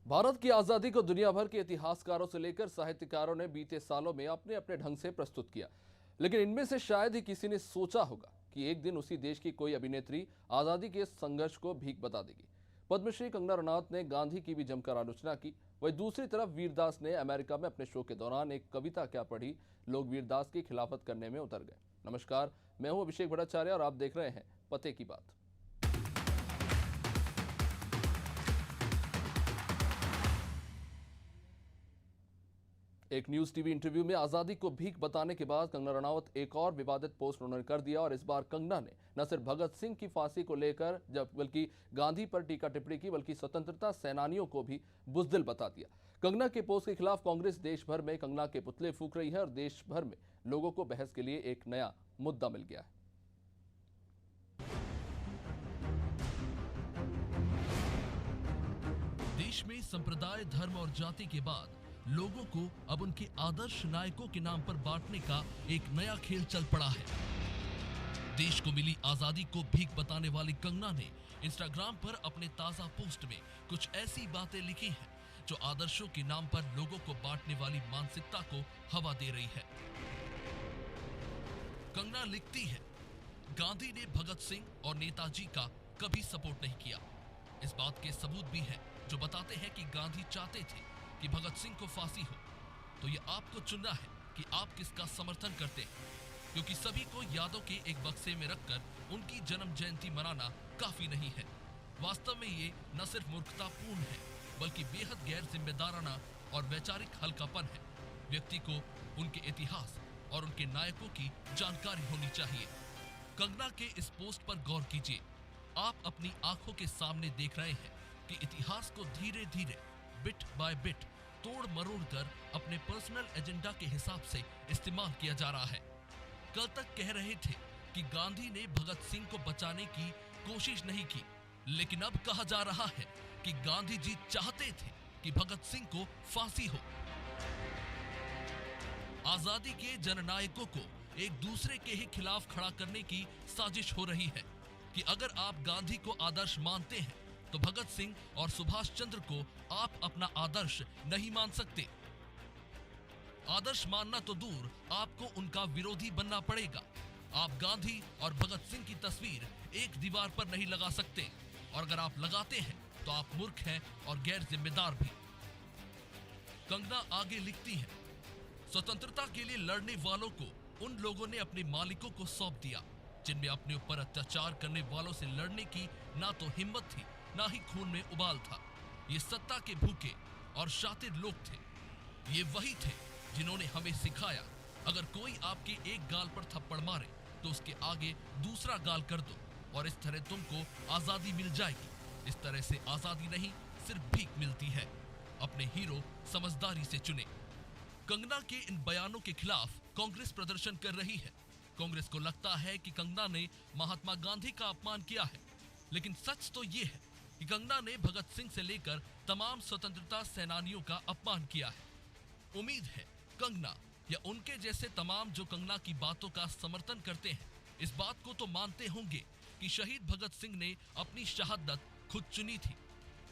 भारत की आजादी को दुनिया भर के इतिहासकारों से लेकर साहित्यकारों ने बीते सालों में अपने अपने ढंग से प्रस्तुत किया, लेकिन इनमें से शायद ही किसी ने सोचा होगा कि एक दिन उसी देश की कोई अभिनेत्री आजादी के संघर्ष को भीख बता देगी। पद्मश्री कंगना रनौत ने गांधी की भी जमकर आलोचना की। वहीं दूसरी तरफ वीरदास ने अमेरिका में अपने शो के दौरान एक कविता क्या पढ़ी, लोग वीरदास की खिलाफत करने में उतर गए। नमस्कार, मैं हूं अभिषेक भट्टाचार्य और आप देख रहे हैं पते की बात। एक न्यूज टीवी इंटरव्यू में आजादी को भीख बताने के बाद कंगना रनौत एक और विवादित पोस्ट उन्होंने कर दिया और इस बार कंगना ने न सिर्फ भगत सिंह की फांसी को लेकर बल्कि गांधी पर टीका टिप्पणी की, बल्कि स्वतंत्रता सेनानियों को भी बुज़दिल बता दिया। कंगना के पोस्ट के खिलाफ कांग्रेस देश भर में कंगना के पुतले फूंक रही है और देश भर में लोगों को बहस के लिए एक नया मुद्दा मिल गया है। देश में संप्रदाय, धर्म और जाति के बाद लोगों को अब उनके आदर्श नायकों के नाम पर बांटने का एक नया खेल चल पड़ा है। देश को मिली आजादी को भीख बताने वाली कंगना ने इंस्टाग्राम पर अपने ताजा पोस्ट में कुछ ऐसी बातें लिखी हैं जो आदर्शों के नाम पर लोगों को बांटने वाली मानसिकता को हवा दे रही है। कंगना लिखती है, गांधी ने भगत सिंह और नेताजी का कभी सपोर्ट नहीं किया। इस बात के सबूत भी हैं जो बताते हैं कि गांधी चाहते थे कि भगत सिंह को फांसी हो। तो ये आपको चुनना है कि आप किसका समर्थन करते हैं, क्योंकि सभी को यादों के एक बक्से में रखकर उनकी जन्म जयंती मनाना काफी नहीं है। वास्तव में ये न सिर्फ मूर्खतापूर्ण है, बल्कि बेहद गैर जिम्मेदाराना और वैचारिक हल्कापन है। व्यक्ति को उनके इतिहास और उनके नायकों की जानकारी होनी चाहिए। कंगना के इस पोस्ट पर गौर कीजिए। आप अपनी आंखों के सामने देख रहे हैं कि इतिहास को धीरे धीरे बिट बाय बिट तोड़ मरोड़ कर अपने पर्सनल एजेंडा के हिसाब से इस्तेमाल किया जा रहा है। कल तक कह रहे थे कि गांधी ने भगत सिंह को बचाने की कोशिश नहीं की, लेकिन अब कहा जा रहा है कि गांधी जी चाहते थे कि भगत सिंह को फांसी हो। आजादी के जननायकों को एक दूसरे के ही खिलाफ खड़ा करने की साजिश हो रही है कि अगर आप गांधी को आदर्श मानते हैं तो भगत सिंह और सुभाष चंद्र को आप अपना आदर्श नहीं मान सकते। आदर्श मानना तो दूर, आपको उनका विरोधी बनना पड़ेगा। आप गांधी और भगत सिंह की तस्वीर एक दीवार पर नहीं लगा सकते, और अगर आप लगाते हैं तो आप मूर्ख हैं और गैर जिम्मेदार भी। कंगना आगे लिखती है, स्वतंत्रता के लिए लड़ने वालों को उन लोगों ने अपने मालिकों को सौंप दिया जिनमें अपने ऊपर अत्याचार करने वालों से लड़ने की ना तो हिम्मत थी, ना ही खून में उबाल था। ये सत्ता के भूखे और शातिर लोग थे। ये वही थे जिन्होंने हमें सिखाया, अगर कोई आपके एक गाल पर थप्पड़ मारे तो उसके आगे दूसरा गाल कर दो और इस तरह तुमको आजादी मिल जाएगी। इस तरह से आजादी नहीं, सिर्फ भीख मिलती है। अपने हीरो समझदारी से चुने। कंगना के इन बयानों के खिलाफ कांग्रेस प्रदर्शन कर रही है। कांग्रेस को लगता है कि कंगना ने महात्मा गांधी का अपमान किया है, लेकिन सच तो ये है कि कंगना ने भगत सिंह से लेकर तमाम स्वतंत्रता सेनानियों का अपमान किया है। उम्मीद है कंगना या उनके जैसे तमाम जो कंगना की बातों का समर्थन करते हैं इस बात को तो मानते होंगे कि शहीद भगत सिंह ने अपनी शहादत खुद चुनी थी।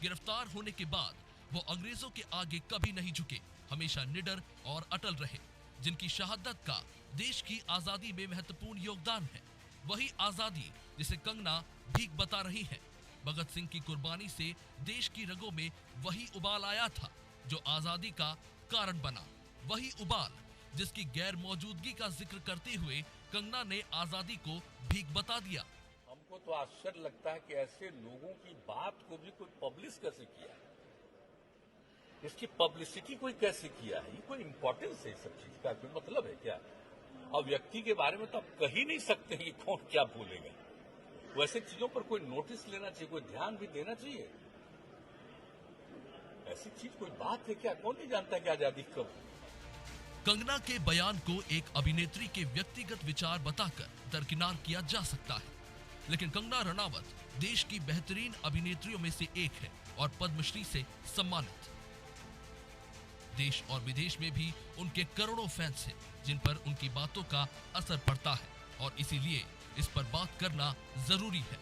गिरफ्तार होने के बाद वो अंग्रेजों के आगे कभी नहीं झुके, हमेशा निडर और अटल रहे। जिनकी शहादत का देश की आजादी में महत्वपूर्ण योगदान है, वही आजादी जिसे कंगना भीख बता रही है। भगत सिंह की कुर्बानी से देश की रगों में वही उबाल आया था जो आजादी का कारण बना। वही उबाल जिसकी गैर मौजूदगी का जिक्र करते हुए कंगना ने आजादी को भीख बता दिया। हमको तो आश्चर्य लगता है कि ऐसे लोगों की बात को भी कोई पब्लिश कैसे किया है, इसकी पब्लिसिटी कोई कैसे किया है। ये कोई इंपॉर्टेंस है इस सब चीज का, कोई मतलब है क्या? और व्यक्ति के बारे में तो आप कह ही नहीं सकते कि कौन क्या बोलेगा। वैसे चीजों पर कोई नोटिस लेना चाहिए, कोई ध्यान भी देना चाहिए। ऐसी चीज कोई बात है क्या? कौन नहीं जानता कि आजादी कब। कंगना के बयान को एक अभिनेत्री के व्यक्तिगत विचार बताकर दरकिनार किया जा सकता है, लेकिन कंगना रनावत देश की बेहतरीन अभिनेत्रियों में से एक है और पद्मश्री से सम्मानित। देश और विदेश में भी उनके करोड़ों फैंस हैं जिन पर उनकी बातों का असर पड़ता है, और इसीलिए इस पर बात करना जरूरी है।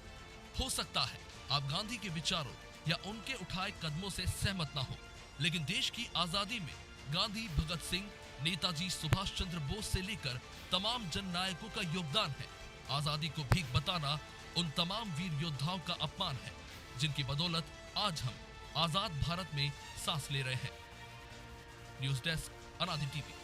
हो सकता है आप गांधी के विचारों या उनके उठाए कदमों से सहमत ना हो, लेकिन देश की आजादी में गांधी, भगत सिंह, नेताजी सुभाष चंद्र बोस से लेकर तमाम जन नायकों का योगदान है। आजादी को भीख बताना उन तमाम वीर योद्धाओं का अपमान है, जिनकी बदौलत आज हम आजाद भारत में सांस ले रहे हैं। न्यूज डेस्क, अनादि टीवी।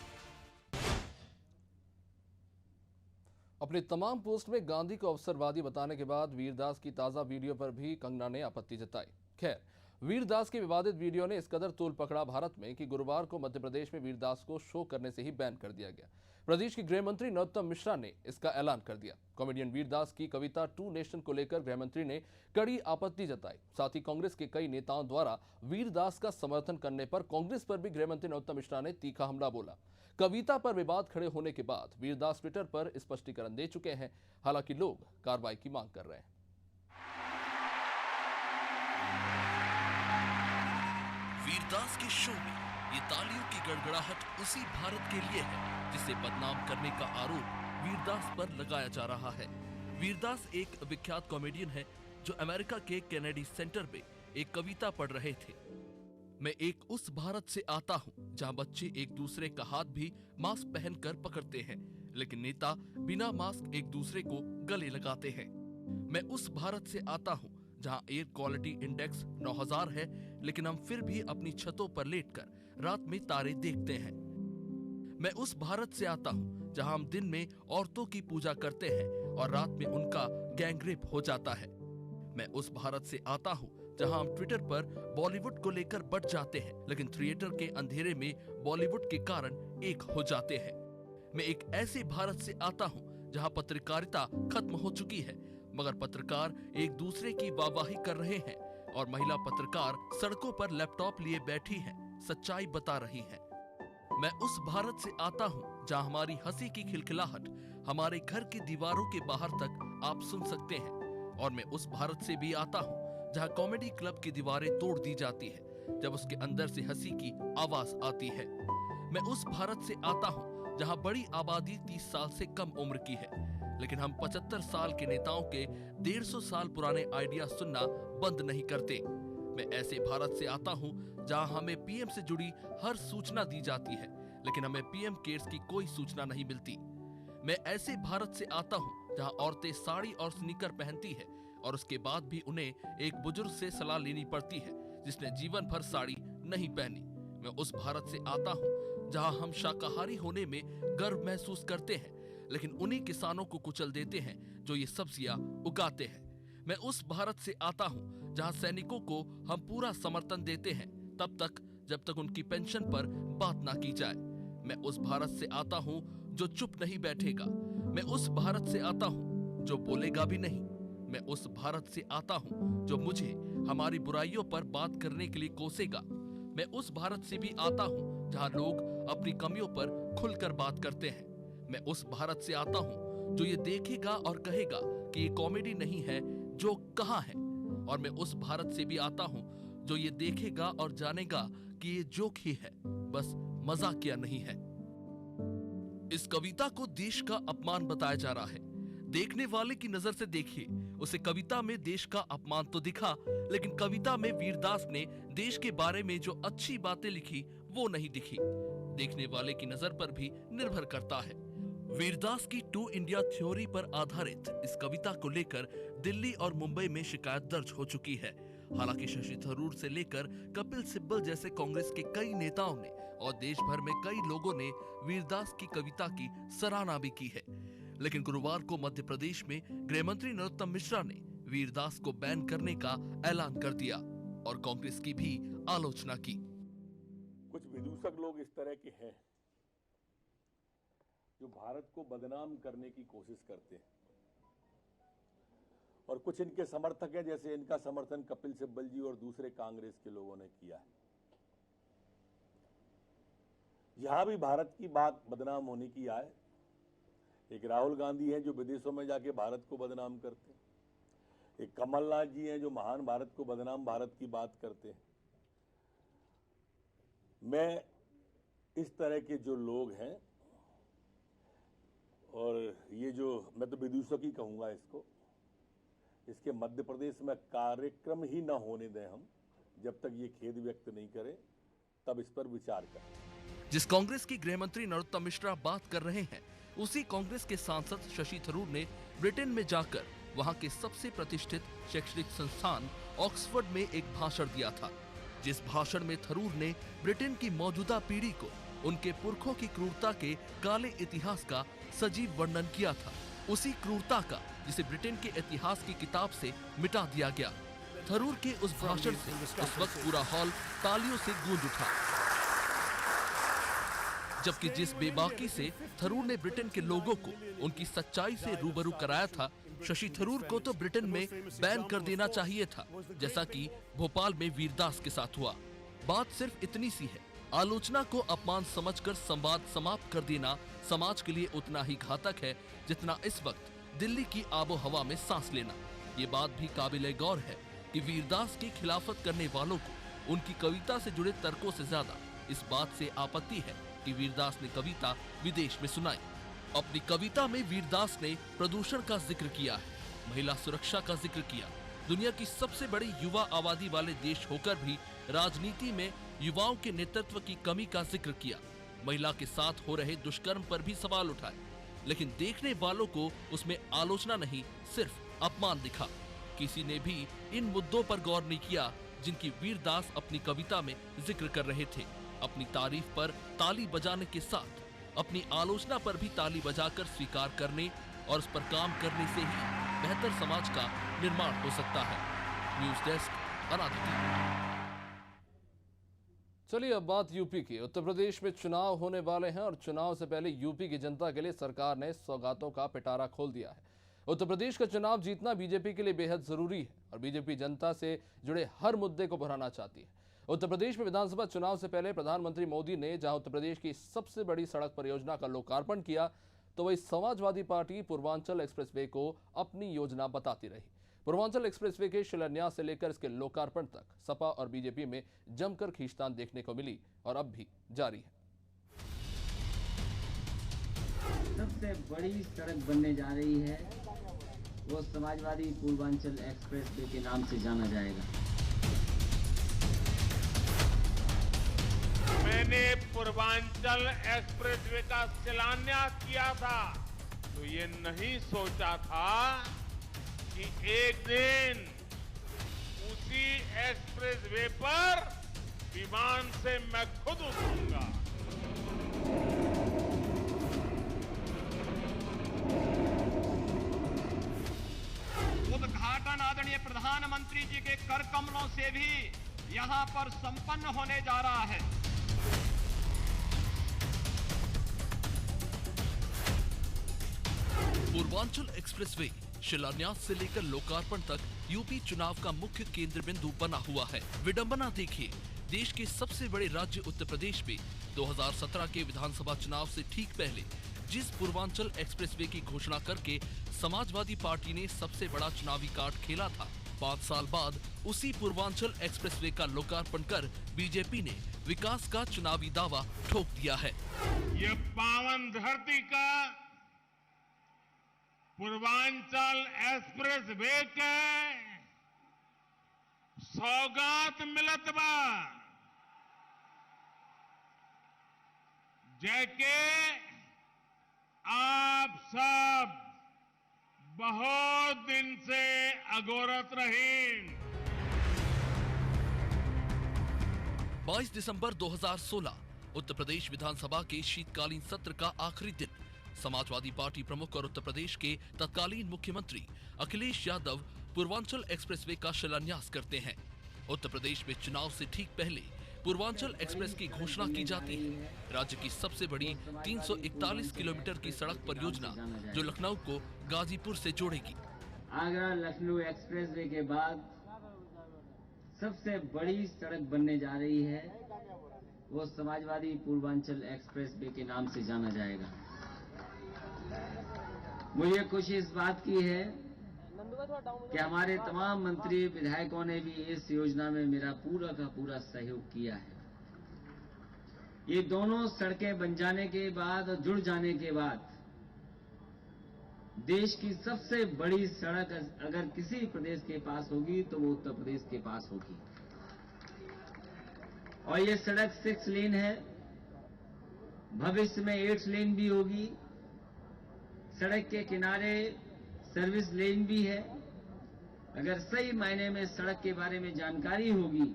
अपने तमाम पोस्ट में गांधी को अवसरवादी बताने के बाद वीरदास की ताजा वीडियो पर भी कंगना ने आपत्ति जताई। खैर, वीरदास के विवादित वीडियो ने इस कदर तूल पकड़ा भारत में कि गुरुवार को मध्य प्रदेश में वीरदास को शो करने से ही बैन कर दिया गया। प्रदेश के गृह मंत्री नरोत्तम मिश्रा ने इसका ऐलान कर दिया। कॉमेडियन वीरदास की कविता टू नेशन को लेकर गृह मंत्री ने कड़ी आपत्ति जताई। साथ ही कांग्रेस के कई नेताओं द्वारा वीरदास का समर्थन करने पर कांग्रेस पर भी गृह मंत्री नरोत्तम मिश्रा ने तीखा हमला बोला। कविता पर विवाद खड़े होने के बाद वीरदास ट्विटर पर स्पष्टीकरण दे चुके हैं। हालांकि लोग कार्रवाई की मांग कर रहे हैं। वीरदास के शो में ये तालियों की गड़गड़ाहट उसी भारत के लिए है जिसे बदनाम करने का आरोप वीरदास पर लगाया जा रहा है। वीरदास एक विख्यात कॉमेडियन है जो अमेरिका के केनेडी सेंटर में एक कविता पढ़ रहे थे। मैं एक उस भारत से आता हूँ जहाँ बच्चे एक दूसरे का हाथ भी मास्क पहनकर पकड़ते हैं, लेकिन नेता बिना मास्क एक दूसरे को गले लगाते हैं। मैं उस भारत से आता हूँ जहाँ एयर क्वालिटी इंडेक्स 9000 है, लेकिन हम फिर भी अपनी छतों पर लेटकर रात में तारे देखते हैं। मैं उस भारत से आता हूँ जहाँ हम दिन में औरतों की पूजा करते हैं और रात में उनका गैंगरेप हो जाता है। मैं उस भारत से आता हूँ जहां हम ट्विटर पर बॉलीवुड को लेकर बढ़ जाते हैं, लेकिन थिएटर के अंधेरे में बॉलीवुड के कारण एक हो जाते हैं। मैं एक ऐसे भारत से आता हूं जहां पत्रकारिता खत्म हो चुकी है, मगर पत्रकार एक दूसरे की वाहवाही कर रहे हैं और महिला पत्रकार सड़कों पर लैपटॉप लिए बैठी हैं, सच्चाई बता रही हैं। मैं उस भारत से आता हूं जहां हमारी हंसी की खिलखिलाहट हमारे घर की दीवारों के बाहर तक आप सुन सकते हैं। और मैं उस भारत से भी आता हूं जहां कॉमेडी क्लब की दीवारें तोड़ दी जाती है जब उसके अंदर से हंसी की आवाज आती है। मैं उस भारत से आता हूं जहां बड़ी आबादी 30 साल से कम उम्र की है, लेकिन हम 75 साल के नेताओं के 150 साल पुराने आइडिया सुनना बंद नहीं करते। मैं ऐसे भारत से आता हूं जहां हमें पीएम से जुड़ी हर सूचना दी जाती है, लेकिन हमें पीएम केयर्स की कोई सूचना नहीं मिलती। मैं ऐसे भारत से आता हूं जहां औरतें साड़ी और स्नीकर पहनती है और उसके बाद भी उन्हें एक बुजुर्ग से सलाह लेनी पड़ती है जिसने जीवन भर साड़ी नहीं पहनी। मैं उस भारत से आता हूं जहां हम शाकाहारी होने में गर्व महसूस करते हैं, लेकिन उन्हीं किसानों को कुचल देते हैं जो ये सब्जियां उगाते हैं। मैं उस भारत से आता हूं जहां सैनिकों को हम पूरा समर्थन देते हैं तब तक जब तक उनकी पेंशन पर बात ना की जाए। मैं उस भारत से आता हूं जो चुप नहीं बैठेगा। मैं उस भारत से आता हूं जो बोलेगा भी नहीं। मैं उस भारत से आता हूं जो मुझे हमारी बुराइयों पर बात करने के लिए कोसेगा। मैं उस भारत से भी आता हूं जहां लोग अपनी कमियों पर खुलकर बात करते हैं। मैं उस भारत से आता हूं जो ये देखेगा और कहेगा कि ये कॉमेडी नहीं है, जो कहाँ है। और मैं उस भारत से भी आता हूं जो ये देखेगा और जानेगा कि ये जोक ही है, बस मजाकिया नहीं है। इस कविता को देश का अपमान बताया जा रहा है। देखने वाले की नजर से देखिए, उसे कविता में देश का अपमान तो दिखा, लेकिन कविता में वीरदास ने देश के बारे में जो अच्छी बातें लिखी वो नहीं दिखी। देखने वाले की नजर पर भी निर्भर करता है। वीरदास की टू इंडिया थ्योरी पर आधारित इस कविता को लेकर दिल्ली और मुंबई में शिकायत दर्ज हो चुकी है। हालांकि शशि थरूर से लेकर कपिल सिब्बल जैसे कांग्रेस के कई नेताओं ने और देश भर में कई लोगों ने वीरदास की कविता की सराहना भी की है, लेकिन गुरुवार को मध्य प्रदेश में गृह मंत्री नरोत्तम मिश्रा ने वीरदास को बैन करने का ऐलान कर दिया और कांग्रेस की भी आलोचना की। कुछ विदूषक लोग इस तरह के हैं जो भारत को बदनाम करने की कोशिश करते हैं, और कुछ इनके समर्थक हैं, जैसे इनका समर्थन कपिल सिब्बल जी और दूसरे कांग्रेस के लोगों ने किया है। यहां भी भारत की बात बदनाम होने की आए। एक राहुल गांधी हैं जो विदेशों में जाके भारत को बदनाम करते हैं, एक कमलनाथ जी हैं जो महान भारत को बदनाम भारत की बात करते हैं। मैं इस तरह के जो लोग हैं, और ये जो मैं तो विदूषक ही कहूंगा इसको, इसके मध्य प्रदेश में कार्यक्रम ही न होने दें हम, जब तक ये खेद व्यक्त नहीं करें, तब इस पर विचार करें। जिस कांग्रेस की गृह मंत्री नरोत्तम मिश्रा बात कर रहे हैं, उसी कांग्रेस के सांसद शशि थरूर ने ब्रिटेन में जाकर वहां के सबसे प्रतिष्ठित शैक्षणिक संस्थान ऑक्सफोर्ड में एक भाषण दिया था, जिस भाषण में थरूर ने ब्रिटेन की मौजूदा पीढ़ी को उनके पुरखों की क्रूरता के काले इतिहास का सजीव वर्णन किया था, उसी क्रूरता का जिसे ब्रिटेन के इतिहास की किताब से मिटा दिया गया। थरूर के उस भाषण से उस वक्त पूरा हॉल तालियों से गूंज उठा, जबकि जिस बेबाकी से थरूर ने ब्रिटेन के लोगों को उनकी सच्चाई से रूबरू कराया था, शशि थरूर को तो ब्रिटेन में बैन कर देना चाहिए था, जैसा कि भोपाल में वीरदास के साथ हुआ। बात सिर्फ इतनी सी है, आलोचना को अपमान समझकर संवाद समाप्त कर देना समाज के लिए उतना ही घातक है जितना इस वक्त दिल्ली की आबो हवा में सांस लेना। ये बात भी काबिले गौर है कि वीरदास की खिलाफत करने वालों को उनकी कविता से जुड़े तर्कों से ज्यादा इस बात से आपत्ति है कि वीरदास ने कविता विदेश में सुनाई। अपनी कविता में वीरदास ने प्रदूषण का जिक्र किया है, महिला सुरक्षा का जिक्र किया, दुनिया की सबसे बड़ी युवा आबादी वाले देश होकर भी राजनीति में युवाओं के नेतृत्व की कमी का जिक्र किया, महिला के साथ हो रहे दुष्कर्म पर भी सवाल उठाए, लेकिन देखने वालों को उसमें आलोचना नहीं, सिर्फ अपमान दिखा। किसी ने भी इन मुद्दों पर गौर नहीं किया जिनकी वीरदास अपनी कविता में जिक्र कर रहे थे। अपनी तारीफ पर ताली बजाने के साथ अपनी आलोचना पर भी ताली बजाकर स्वीकार करने और उस पर काम करने से ही बेहतर समाज का निर्माण हो सकता है। न्यूज़ डेस्क, अनादि टीवी। चलिए अब बात यूपी की। उत्तर प्रदेश में चुनाव होने वाले हैं और चुनाव से पहले यूपी की जनता के लिए सरकार ने सौगातों का पिटारा खोल दिया है। उत्तर प्रदेश का चुनाव जीतना बीजेपी के लिए बेहद जरूरी है और बीजेपी जनता से जुड़े हर मुद्दे को बढ़ाना चाहती है। उत्तर प्रदेश में विधानसभा चुनाव से पहले प्रधानमंत्री मोदी ने जहां उत्तर प्रदेश की सबसे बड़ी सड़क परियोजना का लोकार्पण किया, तो वही समाजवादी पार्टी पूर्वांचल एक्सप्रेसवे को अपनी योजना बताती रही। पूर्वांचल एक्सप्रेसवे के शिलान्यास से लेकर इसके लोकार्पण तक सपा और बीजेपी में जमकर खींचतान देखने को मिली और अब भी जारी है। सबसे बड़ी सड़क बनने जा रही है, वो समाजवादी पूर्वांचल एक्सप्रेसवे के नाम से जाना जाएगा। मैंने पूर्वांचल एक्सप्रेसवे का शिलान्यास किया था तो ये नहीं सोचा था कि एक दिन उसी एक्सप्रेसवे पर विमान से मैं खुद उतरूंगा। उद्घाटन आदरणीय प्रधानमंत्री जी के कर कमलों से भी यहां पर संपन्न होने जा रहा है। पूर्वांचल एक्सप्रेसवे शिलान्यास से लेकर लोकार्पण तक यूपी चुनाव का मुख्य केंद्र बिंदु बना हुआ है। विडंबना देखिए, देश के सबसे बड़े राज्य उत्तर प्रदेश में 2017 के विधानसभा चुनाव से ठीक पहले जिस पूर्वांचल एक्सप्रेसवे की घोषणा करके समाजवादी पार्टी ने सबसे बड़ा चुनावी कार्ड खेला था, 5 साल बाद उसी पूर्वांचल एक्सप्रेसवे का लोकार्पण कर बीजेपी ने विकास का चुनावी दावा ठोक दिया है। ये पावन धरती का पूर्वांचल एक्सप्रेसवे के सौगात मिलत बा, जैके आप सब बहुत दिन से अगोरत रहीन। 22 दिसंबर 2016 उत्तर प्रदेश विधानसभा के शीतकालीन सत्र का आखिरी दिन समाजवादी पार्टी प्रमुख और उत्तर प्रदेश के तत्कालीन मुख्यमंत्री अखिलेश यादव पूर्वांचल एक्सप्रेसवे का शिलान्यास करते हैं। उत्तर प्रदेश में चुनाव से ठीक पहले पूर्वांचल एक्सप्रेस की घोषणा की जाती है। राज्य की सबसे बड़ी 341 किलोमीटर की सड़क परियोजना जो लखनऊ को गाजीपुर से जोड़ेगी। आगरा लखनऊ एक्सप्रेसवे के बाद सबसे बड़ी सड़क बनने जा रही है, वो समाजवादी पूर्वांचल एक्सप्रेसवे के नाम से जाना जाएगा। मुझे खुशी इस बात की है कि हमारे तमाम मंत्री विधायकों ने भी इस योजना में मेरा पूरा का पूरा सहयोग किया है। ये दोनों सड़कें बन जाने के बाद और जुड़ जाने के बाद देश की सबसे बड़ी सड़क अगर किसी प्रदेश के पास होगी तो वो उत्तर प्रदेश के पास होगी। और ये सड़क 6 लेन है, भविष्य में 8 लेन भी होगी। सड़क के किनारे सर्विस लेन भी है। अगर सही मायने में सड़क के बारे में जानकारी होगी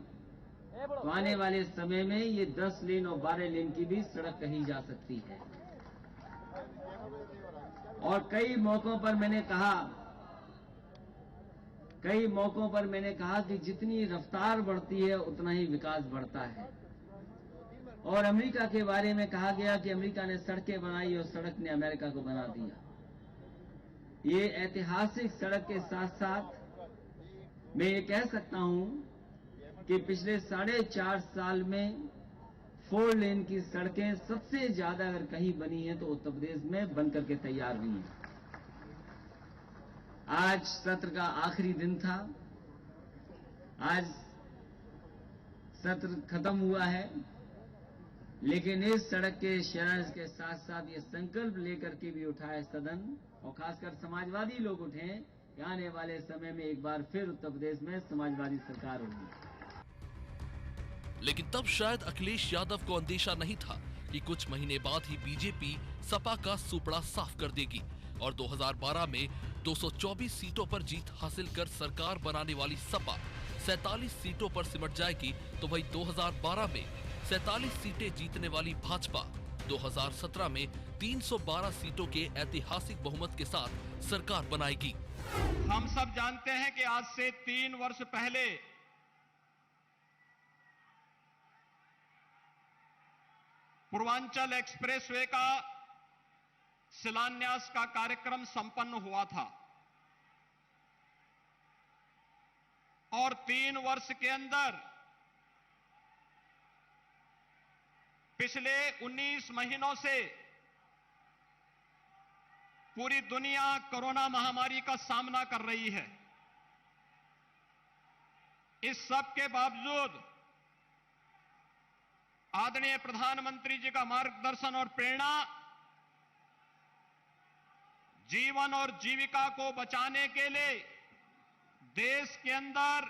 तो आने वाले समय में ये 10 लेन और 12 लेन की भी सड़क कही जा सकती है। और कई मौकों पर मैंने कहा कि जितनी रफ्तार बढ़ती है उतना ही विकास बढ़ता है। और अमेरिका के बारे में कहा गया कि अमेरिका ने सड़कें बनाई और सड़क ने अमेरिका को बना दिया। ये ऐतिहासिक सड़क के साथ साथ मैं ये कह सकता हूं कि पिछले 4.5 साल में 4 लेन की सड़कें सबसे ज्यादा अगर कहीं बनी है तो उत्तर प्रदेश में बनकर के तैयार हुई हैं। आज सत्र का आखिरी दिन था। आज सत्र खत्म हुआ है, लेकिन इस सड़क के शिलान्यास के साथ साथ ये संकल्प लेकर के भी उठा है सदन, और खासकर समाजवादी लोग उठे कि आने वाले समय में एक बार फिर उत्तर प्रदेश में समाजवादी सरकार होगी। लेकिन तब शायद अखिलेश यादव को अंदेशा नहीं था कि कुछ महीने बाद ही बीजेपी सपा का सुपड़ा साफ कर देगी और 2012 में 224 सीटों पर जीत हासिल कर सरकार बनाने वाली सपा 47 सीटों पर सिमट जाएगी, तो वही 2012 में 47 सीटें जीतने वाली भाजपा 2017 में 312 सीटों के ऐतिहासिक बहुमत के साथ सरकार बनाएगी। हम सब जानते हैं कि आज से 3 वर्ष पहले पूर्वांचल एक्सप्रेसवे का शिलान्यास का कार्यक्रम संपन्न हुआ था और 3 वर्ष के अंदर पिछले 19 महीनों से पूरी दुनिया कोरोना महामारी का सामना कर रही है। इस सब के बावजूद आदरणीय प्रधानमंत्री जी का मार्गदर्शन और प्रेरणा जीवन और जीविका को बचाने के लिए देश के अंदर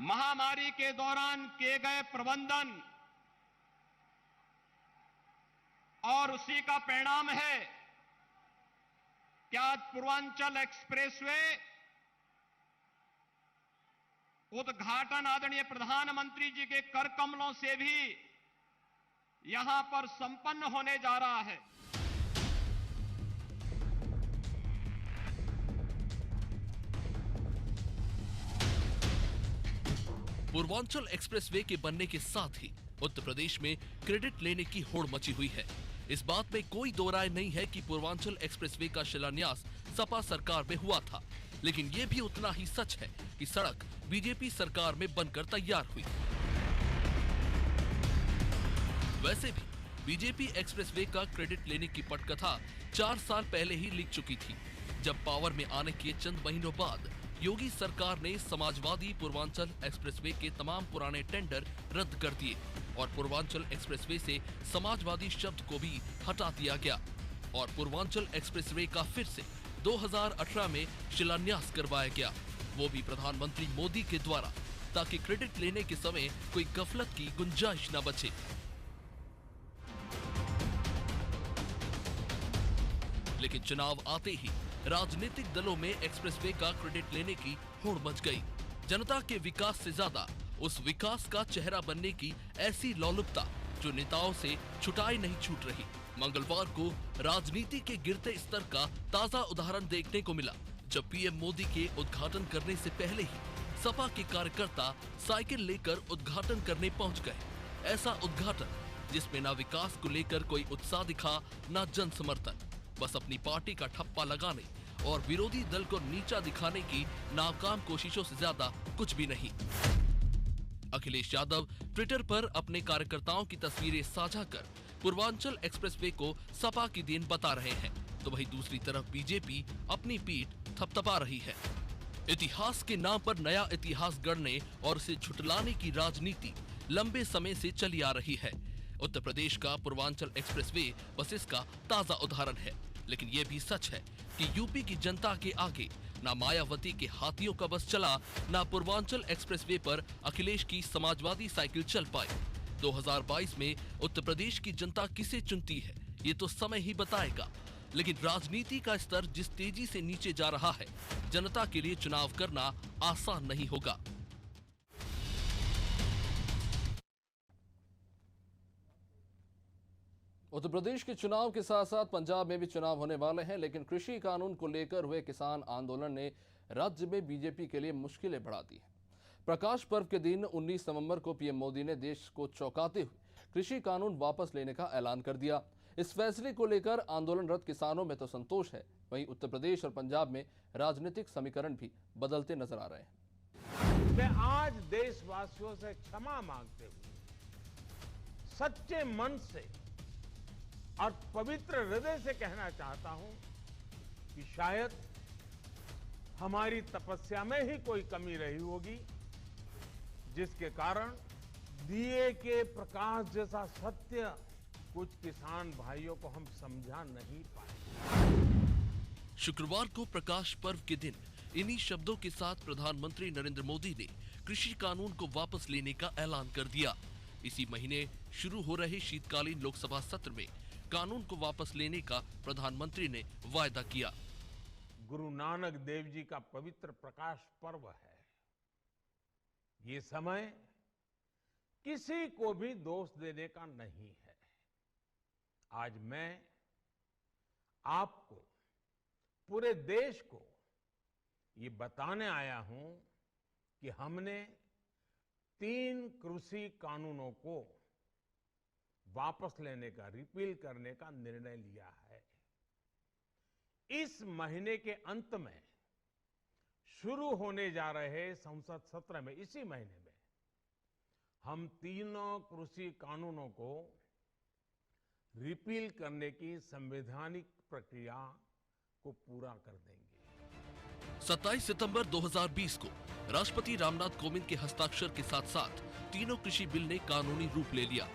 महामारी के दौरान किए गए प्रबंधन और उसी का परिणाम है कि आज पूर्वांचल एक्सप्रेसवे उद्घाटन आदरणीय प्रधानमंत्री जी के कर कमलों से भी यहां पर संपन्न होने जा रहा है। पूर्वांचल एक्सप्रेसवे के बनने के साथ ही उत्तर प्रदेश में क्रेडिट लेने की होड़ मची हुई है। इस बात में कोई दो राय नहीं है कि पूर्वांचल एक्सप्रेसवे का शिलान्यास सपा सरकार में हुआ था, लेकिन ये भी उतना ही सच है कि सड़क बीजेपी सरकार में बनकर तैयार हुई। वैसे भी बीजेपी एक्सप्रेसवे का क्रेडिट लेने की पटकथा 4 साल पहले ही लिख चुकी थी, जब पावर में आने के चंद महीनों बाद योगी सरकार ने समाजवादी पूर्वांचल एक्सप्रेसवे के तमाम पुराने टेंडर रद्द कर दिए और पूर्वांचल एक्सप्रेसवे से समाजवादी शब्द को भी हटा दिया गया और पूर्वांचल एक्सप्रेसवे का फिर से 2018 में शिलान्यास करवाया गया, वो भी प्रधानमंत्री मोदी के द्वारा, ताकि क्रेडिट लेने के समय कोई गफलत की गुंजाइश न बचे। लेकिन चुनाव आते ही राजनीतिक दलों में एक्सप्रेसवे का क्रेडिट लेने की होड़ मच गई। जनता के विकास से ज्यादा उस विकास का चेहरा बनने की ऐसी लोलुपता जो नेताओं से छुटाई नहीं छूट रही। मंगलवार को राजनीति के गिरते स्तर का ताजा उदाहरण देखने को मिला, जब पीएम मोदी के उद्घाटन करने से पहले ही सपा के कार्यकर्ता साइकिल लेकर उद्घाटन करने पहुंच गए। ऐसा उद्घाटन जिसमें न विकास को लेकर कोई उत्साह दिखा, न जन समर्थन, बस अपनी पार्टी का ठप्पा लगाने और विरोधी दल को नीचा दिखाने की नाकाम कोशिशों से ज्यादा कुछ भी नहीं। अखिलेश यादव ट्विटर पर अपने कार्यकर्ताओं की तस्वीरें साझा कर पूर्वांचल एक्सप्रेसवे को सपा की देन बता रहे हैं, तो वहीं दूसरी तरफ बीजेपी अपनी पीठ थपथपा रही है। इतिहास के नाम पर नया इतिहास गढ़ने और उसे झुटलाने की राजनीति लंबे समय से चली आ रही है। उत्तर प्रदेश का पूर्वांचल एक्सप्रेसवे बस इसका ताजा उदाहरण है। लेकिन ये भी सच है कि यूपी की जनता के आगे ना मायावती के हाथियों का बस चला, ना पूर्वांचल एक्सप्रेसवे पर अखिलेश की समाजवादी साइकिल चल पाई। 2022 में उत्तर प्रदेश की जनता किसे चुनती है, ये तो समय ही बताएगा। लेकिन राजनीति का स्तर जिस तेजी से नीचे जा रहा है, जनता के लिए चुनाव करना आसान नहीं होगा। उत्तर प्रदेश के चुनाव के साथ साथ पंजाब में भी चुनाव होने वाले हैं, लेकिन कृषि कानून को लेकर हुए किसान आंदोलन ने राज्य में बीजेपी के लिए मुश्किलें बढ़ा दी हैं। प्रकाश पर्व के दिन 19 नवंबर को पीएम मोदी ने देश को चौंकाते हुए कृषि कानून वापस लेने का ऐलान कर दिया। इस फैसले को लेकर आंदोलनरत किसानों में तो संतोष है, वहीं उत्तर प्रदेश और पंजाब में राजनीतिक समीकरण भी बदलते नजर आ रहे हैं। मैं आज देशवासियों से क्षमा मांगते हुए सच्चे मन से और पवित्र हृदय से कहना चाहता हूं कि शायद हमारी तपस्या में ही कोई कमी रही होगी, जिसके कारण दिए के प्रकाश जैसा सत्य कुछ किसान भाइयों को हम समझा नहीं पाए। शुक्रवार को प्रकाश पर्व के दिन इन्हीं शब्दों के साथ प्रधानमंत्री नरेंद्र मोदी ने कृषि कानून को वापस लेने का ऐलान कर दिया। इसी महीने शुरू हो रहे शीतकालीन लोकसभा सत्र में कानून को वापस लेने का प्रधानमंत्री ने वायदा किया। गुरु नानक देव जी का पवित्र प्रकाश पर्व है। ये समय किसी को भी दोष देने का नहीं है। आज मैं आपको, पूरे देश को ये बताने आया हूं कि हमने 3 कृषि कानूनों को वापस लेने का, रिपील करने का निर्णय लिया है। इस महीने के अंत में शुरू होने जा रहे संसद सत्र में, इसी महीने में हम तीनों कृषि कानूनों को रिपील करने की संवैधानिक प्रक्रिया को पूरा कर देंगे। 27 सितंबर 2020 को राष्ट्रपति रामनाथ कोविंद के हस्ताक्षर के साथ साथ तीनों कृषि बिल ने कानूनी रूप ले लिया,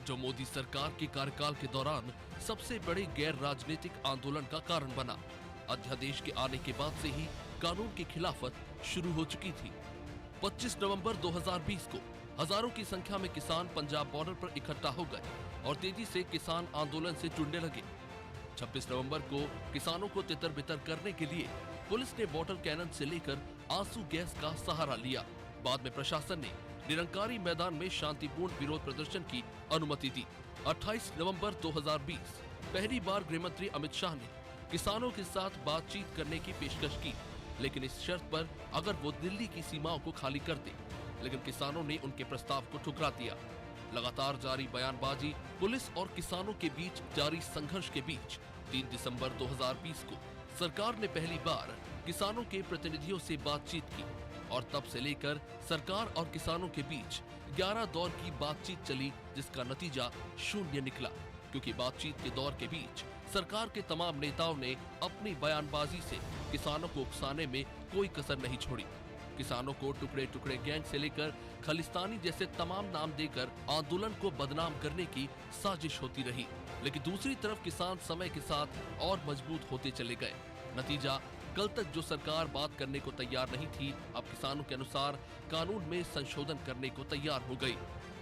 जो मोदी सरकार के कार्यकाल के दौरान सबसे बड़े गैर राजनीतिक आंदोलन का कारण बना। अध्यादेश के आने के बाद से ही कानून की खिलाफत शुरू हो चुकी थी। 25 नवंबर 2020 को हजारों की संख्या में किसान पंजाब बॉर्डर पर इकट्ठा हो गए और तेजी से किसान आंदोलन से जुड़ने लगे। 26 नवंबर को किसानों को तितर बितर करने के लिए पुलिस ने वाटर कैनन से लेकर आंसू गैस का सहारा लिया। बाद में प्रशासन ने निरंकारी मैदान में शांतिपूर्ण विरोध प्रदर्शन की अनुमति दी। 28 नवंबर 2020 पहली बार गृहमंत्री अमित शाह ने किसानों के साथ बातचीत करने की पेशकश की, लेकिन इस शर्त पर अगर वो दिल्ली की सीमाओं को खाली करते। लेकिन किसानों ने उनके प्रस्ताव को ठुकरा दिया। लगातार जारी बयानबाजी, पुलिस और किसानों के बीच जारी संघर्ष के बीच 3 दिसंबर 2020 को सरकार ने पहली बार किसानों के प्रतिनिधियों से बातचीत की और तब से लेकर सरकार और किसानों के बीच 11 दौर की बातचीत चली, जिसका नतीजा शून्य निकला, क्योंकि बातचीत के दौर के बीच सरकार के तमाम नेताओं ने अपनी बयानबाजी से किसानों को उकसाने में कोई कसर नहीं छोड़ी। किसानों को टुकड़े टुकड़े गैंग से लेकर खालिस्तानी जैसे तमाम नाम देकर आंदोलन को बदनाम करने की साजिश होती रही। लेकिन दूसरी तरफ किसान समय के साथ और मजबूत होते चले गए। नतीजा, कल तक जो सरकार बात करने को तैयार नहीं थी, अब किसानों के अनुसार कानून में संशोधन करने को तैयार हो गई।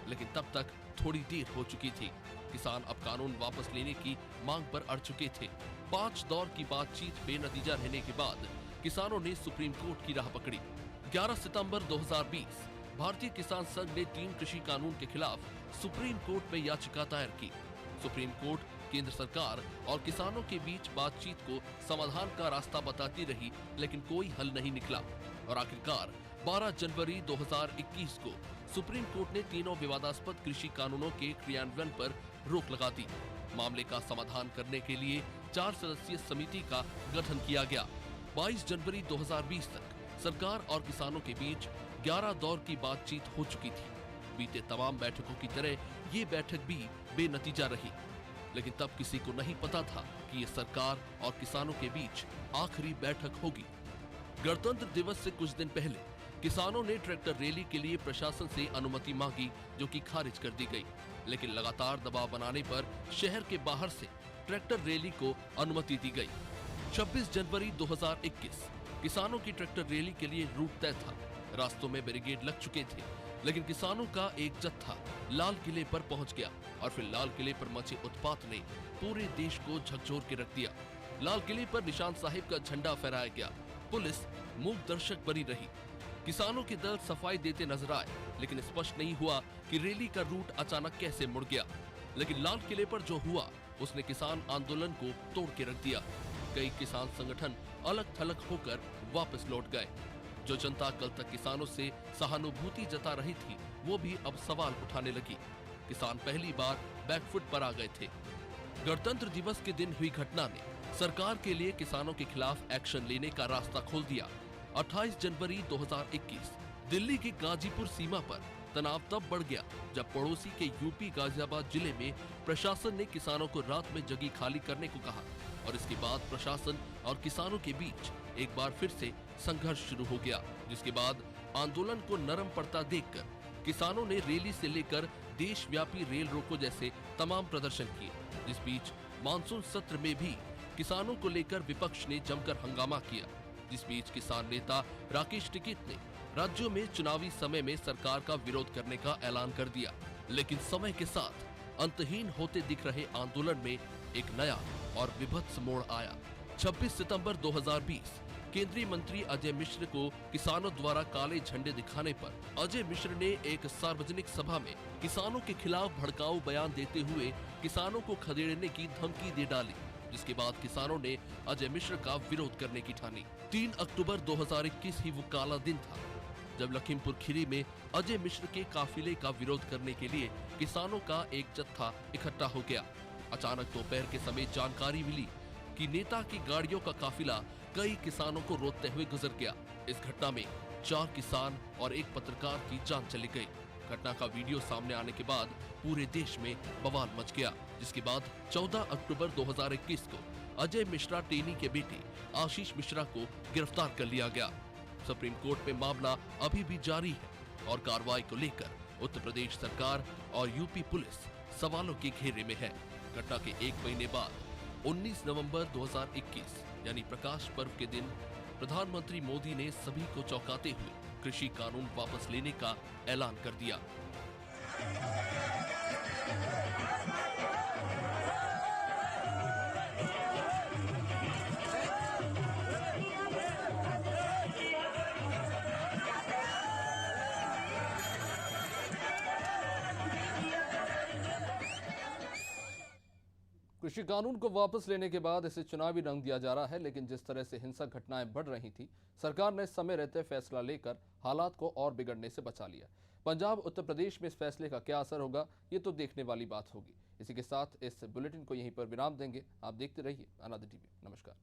लेकिन तब तक थोड़ी देर हो चुकी थी। किसान अब कानून वापस लेने की मांग पर अड़ चुके थे। 5 दौर की बातचीत बेनतीजा रहने के बाद किसानों ने सुप्रीम कोर्ट की राह पकड़ी। 11 सितंबर 2020 भारतीय किसान संघ ने 3 कृषि कानून के खिलाफ सुप्रीम कोर्ट में याचिका दायर की। सुप्रीम कोर्ट केंद्र सरकार और किसानों के बीच बातचीत को समाधान का रास्ता बताती रही, लेकिन कोई हल नहीं निकला और आखिरकार 12 जनवरी 2021 को सुप्रीम कोर्ट ने तीनों विवादास्पद कृषि कानूनों के क्रियान्वयन पर रोक लगा दी। मामले का समाधान करने के लिए 4 सदस्यीय समिति का गठन किया गया। 22 जनवरी 2020 तक सरकार और किसानों के बीच 11 दौर की बातचीत हो चुकी थी। बीते तमाम बैठकों की तरह ये बैठक भी बेनतीजा रही, लेकिन तब किसी को नहीं पता था कि ये सरकार और किसानों के बीच आखिरी बैठक होगी। गणतंत्र दिवस से कुछ दिन पहले किसानों ने ट्रैक्टर रैली के लिए प्रशासन से अनुमति मांगी, जो कि खारिज कर दी गई। लेकिन लगातार दबाव बनाने पर शहर के बाहर से ट्रैक्टर रैली को अनुमति दी गई। 26 जनवरी 2021 किसानों की ट्रैक्टर रैली के लिए रूट तय था। रास्तों में बैरिकेड लग चुके थे, लेकिन किसानों का एक जत्था लाल किले पर पहुंच गया और फिर लाल किले पर मचे उत्पात ने पूरे देश को झकझोर के रख दिया। लाल किले पर निशान साहिब का झंडा फहराया गया। पुलिस मूक दर्शक बनी रही। किसानों के दल सफाई देते नजर आए, लेकिन स्पष्ट नहीं हुआ कि रैली का रूट अचानक कैसे मुड़ गया। लेकिन लाल किले पर जो हुआ उसने किसान आंदोलन को तोड़ के रख दिया। कई किसान संगठन अलग थलग होकर वापस लौट गए। जो जनता कल तक किसानों से सहानुभूति जता रही थी, वो भी अब सवाल उठाने लगी। किसान पहली बार बैकफुट पर आ गए थे। गणतंत्र दिवस के दिन हुई घटना ने सरकार के लिए किसानों के खिलाफ एक्शन लेने का रास्ता खोल दिया। 28 जनवरी 2021 दिल्ली की गाजीपुर सीमा पर तनाव तब बढ़ गया जब पड़ोसी के यूपी गाजियाबाद जिले में प्रशासन ने किसानों को रात में जगह खाली करने को कहा और इसके बाद प्रशासन और किसानों के बीच एक बार फिर से संघर्ष शुरू हो गया, जिसके बाद आंदोलन को नरम पड़ता देखकर किसानों ने रैली से लेकर देशव्यापी रेल रोको जैसे तमाम प्रदर्शन किए। जिस बीच मानसून सत्र में भी किसानों को लेकर विपक्ष ने जमकर हंगामा किया। जिस बीच किसान नेता राकेश टिकैत ने राज्यों में चुनावी समय में सरकार का विरोध करने का ऐलान कर दिया। लेकिन समय के साथ अंतहीन होते दिख रहे आंदोलन में एक नया और विभत्स मोड़ आया। 26 सितंबर 2020 केंद्रीय मंत्री अजय मिश्र को किसानों द्वारा काले झंडे दिखाने पर अजय मिश्र ने एक सार्वजनिक सभा में किसानों के खिलाफ भड़काऊ बयान देते हुए किसानों को खदेड़ने की धमकी दे डाली, जिसके बाद किसानों ने अजय मिश्र का विरोध करने की ठानी। 3 अक्टूबर 2021 ही वो काला दिन था जब लखीमपुर खीरी में अजय मिश्र के काफिले का विरोध करने के लिए किसानों का एक जत्था इकट्ठा हो गया। अचानक दोपहर के समय जानकारी मिली कि नेता की गाड़ियों का काफिला कई किसानों को रोकते हुए गुजर गया। इस घटना में 4 किसान और एक पत्रकार की जान चली गई। घटना का वीडियो सामने आने के बाद पूरे देश में बवाल मच गया, जिसके बाद 14 अक्टूबर 2021 को अजय मिश्रा टेनी के बेटे आशीष मिश्रा को गिरफ्तार कर लिया गया। सुप्रीम कोर्ट में मामला अभी भी जारी है और कार्रवाई को लेकर उत्तर प्रदेश सरकार और यूपी पुलिस सवालों के घेरे में है। घटना के एक महीने बाद 19 नवंबर 2021 यानी प्रकाश पर्व के दिन प्रधानमंत्री मोदी ने सभी को चौंकाते हुए कृषि कानून वापस लेने का ऐलान कर दिया। कृषि कानून को वापस लेने के बाद इसे चुनावी रंग दिया जा रहा है, लेकिन जिस तरह से हिंसक घटनाएं बढ़ रही थी, सरकार ने समय रहते फैसला लेकर हालात को और बिगड़ने से बचा लिया। पंजाब उत्तर प्रदेश में इस फैसले का क्या असर होगा, ये तो देखने वाली बात होगी। इसी के साथ इस बुलेटिन को यहीं पर विराम देंगे। आप देखते रहिए अनादि टीवी। नमस्कार।